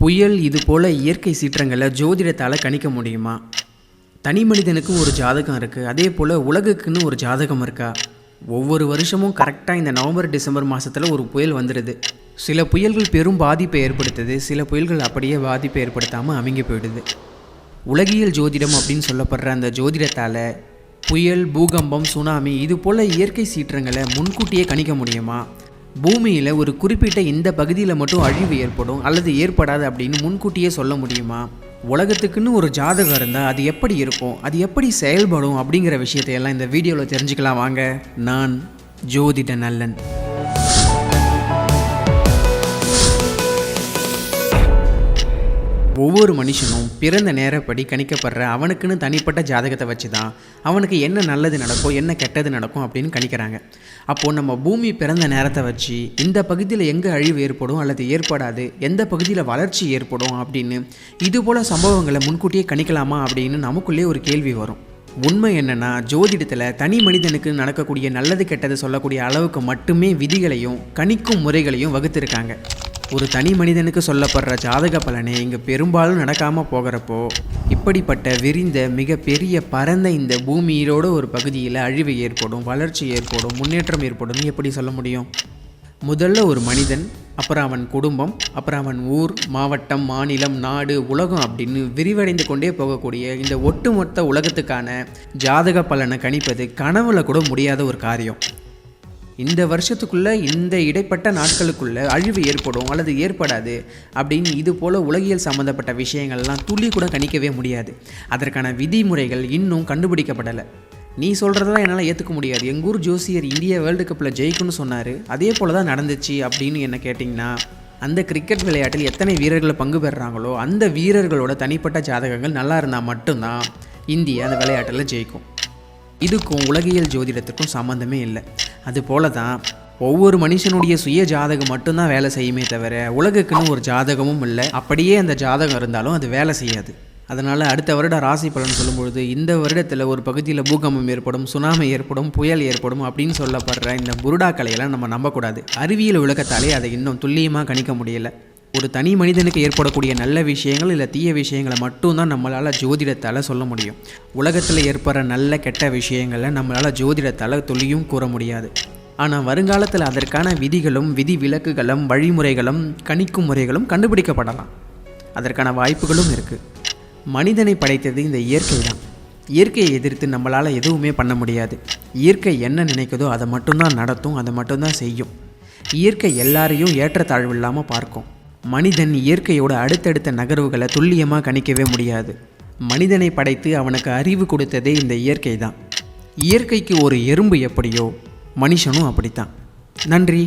புயல் இது போல் இயற்கை சீற்றங்களை ஜோதிடத்தால் கணிக்க முடியுமா? தனி மனிதனுக்கு ஒரு ஜாதகம் இருக்குது, அதே போல் உலகுக்குன்னு ஒரு ஜாதகம் இருக்கா? ஒவ்வொரு வருஷமும் கரெக்டாக இந்த நவம்பர் டிசம்பர் மாதத்தில் ஒரு புயல் வந்துடுது. சில புயல்கள் பெரும் பாதிப்பை ஏற்படுத்துது, சில புயல்கள் அப்படியே பாதிப்பை ஏற்படுத்தாமல் அமைங்கி போயிடுது. உலகியல் ஜோதிடம் அப்படின்னு சொல்லப்படுற அந்த ஜோதிடத்தால் புயல், பூகம்பம், சுனாமி இது போல் இயற்கை சீற்றங்களை முன்கூட்டியே கணிக்க முடியுமா? பூமியில் ஒரு குறிப்பிட்ட இந்த பகுதியில் மட்டும் அழிவு ஏற்படும் அல்லது ஏற்படாது அப்படின்னு முன்கூட்டியே சொல்ல முடியுமா? உலகத்துக்குன்னு ஒரு ஜாதகம் இருந்தால் அது எப்படி இருக்கும், அது எப்படி செயல்படும் அப்படிங்கிற விஷயத்தையெல்லாம் இந்த வீடியோவில் தெரிஞ்சுக்கலாம் வாங்க. நான் ஜோதிட நல்லன். ஒவ்வொரு மனுஷனும் பிறந்த நேரப்படி கணிக்கப்படுற அவனுக்குன்னு தனிப்பட்ட ஜாதகத்தை வச்சு தான் அவனுக்கு என்ன நல்லது நடக்கும், என்ன கெட்டது நடக்கும் அப்படின்னு கணிக்கிறாங்க. அப்போது நம்ம பூமி பிறந்த நேரத்தை வச்சு இந்த பகுதியில் எங்கே அழிவு ஏற்படும் அல்லது ஏற்படாது, எந்த பகுதியில் வளர்ச்சி ஏற்படும் அப்படின்னு இதுபோல் சம்பவங்களை முன்கூட்டியே கணிக்கலாமா அப்படின்னு நமக்குள்ளே ஒரு கேள்வி வரும். உண்மை என்னென்னா, ஜோதிடத்தில் தனி மனிதனுக்கு நடக்கக்கூடிய நல்லது கெட்டது சொல்லக்கூடிய அளவுக்கு மட்டுமே விதிகளையும் கணிக்கும் முறைகளையும் வகுத்திருக்காங்க. ஒரு தனி மனிதனுக்கு சொல்லப்படுற ஜாதக பலனே இங்கே பெரும்பாலும் நடக்காமல் போகிறப்போ இப்படிப்பட்ட விரிந்த மிக பெரிய பரந்த இந்த பூமியிலோட ஒரு பகுதியில் அழிவு ஏற்படும், வளர்ச்சி ஏற்படும், முன்னேற்றம் ஏற்படும் எப்படி சொல்ல முடியும்? முதல்ல ஒரு மனிதன், அப்புறம் அவன் குடும்பம், அப்புறம் அவன் ஊர், மாவட்டம், மாநிலம், நாடு, உலகம் அப்படின்னு விரிவடைந்து கொண்டே போகக்கூடிய இந்த ஒட்டுமொத்த உலகத்துக்கான ஜாதக பலனை கணிப்பது கனவுல கூட முடியாத ஒரு காரியம். இந்த வருஷத்துக்குள்ளே இந்த இடைப்பட்ட நாட்களுக்குள்ளே அழிவு ஏற்படும் அல்லது ஏற்படாது அப்படின்னு இது போல் உலகியல் சம்மந்தப்பட்ட விஷயங்கள்லாம் துளி கூட கணிக்கவே முடியாது. அதற்கான விதிமுறைகள் இன்னும் கண்டுபிடிக்கப்படலை. நீ சொல்கிறதெல்லாம் என்னால் ஏற்றுக்க முடியாது. எங்கள் ஊர் ஜோசியர் இந்தியா வேர்ல்டு கப்பில் ஜெயிக்கும்னு சொன்னார், அதே போல் தான் நடந்துச்சு அப்படின்னு என்ன கேட்டிங்கன்னா, அந்த கிரிக்கெட் விளையாட்டில் எத்தனை வீரர்கள் பங்கு பெறுறாங்களோ அந்த வீரர்களோட தனிப்பட்ட ஜாதகங்கள் நல்லா இருந்தால் மட்டும்தான் இந்தியா அந்த விளையாட்டில் ஜெயிக்கும். இதுக்கும் உலகியல் ஜோதிடத்துக்கும் சம்மந்தமே இல்லை. அதுபோல தான் ஒவ்வொரு மனுஷனுடைய சுய ஜாதகம் மட்டும்தான் வேலை செய்யுமே தவிர உலகுக்குன்னு ஒரு ஜாதகமும் இல்லை. அப்படியே அந்த ஜாதகம் இருந்தாலும் அது வேலை செய்யாது. அதனால் அடுத்த வருடம் ராசி பலன் சொல்லும்பொழுது இந்த வருடத்தில் ஒரு பகுதியில் பூகம்பம் ஏற்படும், சுனாமி ஏற்படும், புயல் ஏற்படும் அப்படின்னு சொல்லப்படுற இந்த புருடாக்களையெல்லாம் நம்ம நம்பக்கூடாது. அறிவியல் விளக்கத்தாலே அதை இன்னும் துல்லியமாக கணிக்க முடியலை. ஒரு தனி மனிதனுக்கு ஏற்படக்கூடிய நல்ல விஷயங்கள் இல்லை தீய விஷயங்களை மட்டும்தான் நம்மளால் ஜோதிடத்தால் சொல்ல முடியும். உலகத்தில் ஏற்படுற நல்ல கெட்ட விஷயங்களை நம்மளால் ஜோதிடத்தால் துல்லியும் கூற முடியாது. ஆனால் வருங்காலத்தில் அதற்கான விதிகளும் விதி விலக்குகளும் வழிமுறைகளும் கணிக்கும் முறைகளும் கண்டுபிடிக்கப்படலாம். அதற்கான வாய்ப்புகளும் இருக்குது. மனிதனை படைத்தது இந்த இயற்கை தான். இயற்கையை எதிர்த்து நம்மளால் எதுவுமே பண்ண முடியாது. இயற்கை என்ன நினைக்குதோ அதை மட்டும்தான் நடத்தும், அதை மட்டும்தான் செய்யும். இயற்கை எல்லாரையும் ஏற்றத்தாழ்வு இல்லாமல் பார்க்கும். மனிதன் இயற்கையோட அடுத்தடுத்த நகர்வுகளை துல்லியமாக கணிக்கவே முடியாது. மனிதனை படைத்து அவனுக்கு அறிவு கொடுத்ததே இந்த இயற்கை தான். இயற்கைக்கு ஒரு எறும்பு எப்படியோ மனுஷனும் அப்படித்தான். நன்றி.